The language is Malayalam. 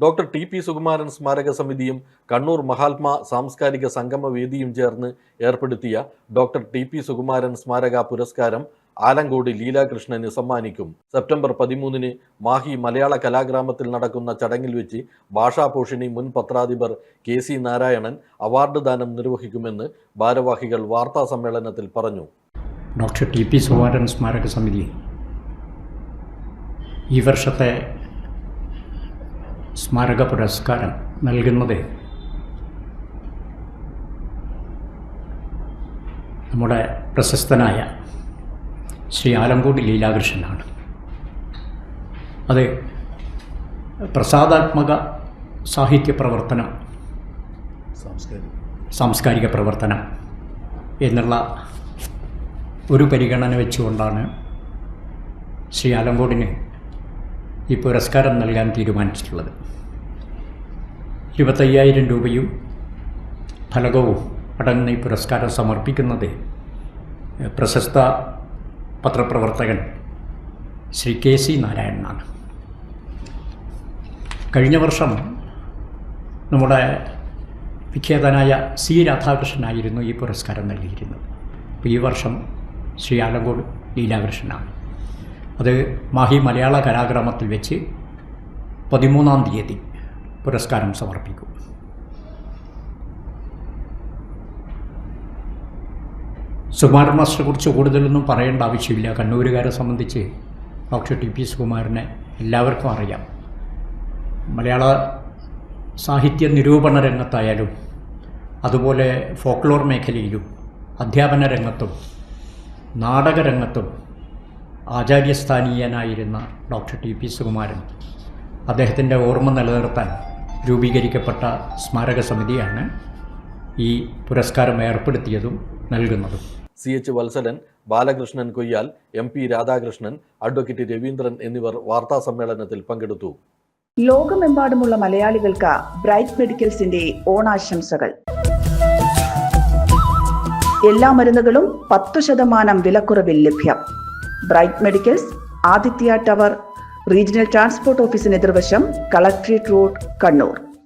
Doctor TP. സുകുമാരൻ സ്മാരക സമിതിയും കണ്ണൂർ മഹാത്മാ സാംസ്കാരിക സംഗമ വേദിയും ചേർന്ന് ഏർപ്പെടുത്തിയ ഡോക്ടർ ടി.പി. സുകുമാരൻ സ്മാരക പുരസ്കാരം ആലങ്കോട് ലീലാകൃഷ്ണന് സമ്മാനിക്കും. സെപ്റ്റംബർ 13 മാഹി മലയാള കലാഗ്രാമത്തിൽ നടക്കുന്ന ചടങ്ങിൽ വെച്ച് ഭാഷാപോഷിണി മുൻ പത്രാധിപർ കെ.സി. നാരായണൻ അവാർഡ് ദാനം നിർവഹിക്കുമെന്ന് ഭാരവാഹികൾ വാർത്താ സമ്മേളനത്തിൽ പറഞ്ഞു. Doctor TP. സുകുമാരൻ സ്മാരക സമിതി ഈ വർഷത്തെ സ്മാരക പുരസ്കാരം നൽകുന്നത് നമ്മുടെ പ്രശസ്തനായ ശ്രീ ആലങ്കോട് ലീലാകൃഷ്ണനാണ്. അത് പ്രസാദാത്മക സാഹിത്യ പ്രവർത്തനം, സാംസ്കാരിക പ്രവർത്തനം എന്നുള്ള ഒരു പരിഗണന വെച്ചുകൊണ്ടാണ് ശ്രീ ആലങ്കോടിന് ഈ പുരസ്കാരം നൽകാൻ തീരുമാനിച്ചിട്ടുള്ളത്. 25,000 രൂപയും ഫലകവും അടങ്ങുന്ന ഈ പുരസ്കാരം സമർപ്പിക്കുന്നത് പ്രശസ്ത പത്രപ്രവർത്തകൻ ശ്രീ കെ.സി. നാരായണനാണ്. കഴിഞ്ഞ വർഷം നമ്മുടെ വിഖ്യാതനായ സി. രാധാകൃഷ്ണനായിരുന്നു ഈ പുരസ്കാരം നൽകിയിരുന്നത്. അപ്പോൾ ഈ വർഷം ശ്രീ ആലങ്കോട് ലീലാകൃഷ്ണനാണ്. അത് മാഹി മലയാള കലാഗ്രാമത്തിൽ വെച്ച് 13-ാം തീയതി പുരസ്കാരം സമർപ്പിക്കും. സുകുമാരൻ മാസ്റ്ററെ കുറിച്ച് കൂടുതലൊന്നും പറയേണ്ട ആവശ്യമില്ല. കണ്ണൂരുകാരെ സംബന്ധിച്ച് ഡോക്ടർ ടി.പി. സുകുമാരനെ എല്ലാവർക്കും അറിയാം. മലയാള സാഹിത്യ നിരൂപണ രംഗത്തായാലും അതുപോലെ ഫോക്ലോർ മേഖലയിലും അധ്യാപന രംഗത്തും നാടകരംഗത്തും ആചാര്യസ്ഥാനീയനായിരുന്ന ഡോക്ടർ ടി.പി. സുകുമാരൻ അദ്ദേഹത്തിൻ്റെ ഓർമ്മ നിലനിർത്താൻ രൂപീകരിക്കപ്പെട്ട സ്മാരക സമിതിയാണ് ഈ പുരസ്കാരം ഏർപ്പെടുത്തിയതും നൽകുന്നതും. C.H. Valsalan, Balakrishnan Koyyal, M.P. Radhakrishnan, advocate Raveendran എന്നിവർ വാർത്താ സമ്മേളനത്തിൽ പങ്കെടുത്തു. ലോകമെമ്പാടുമുള്ള മലയാളികൾക്ക് ബ്രൈറ്റ് മെഡിക്കൽസിന്റെ ഓണാശംസകൾ. എല്ലാ മരുന്നുകളും 10% വിലക്കുറവിൽ ലഭ്യം. Bright medicals, Aditya tower, regional transport ഓഫീസിന് എതിർവശം, കളക്ട്രേറ്റ് റോഡ്, കണ്ണൂർ.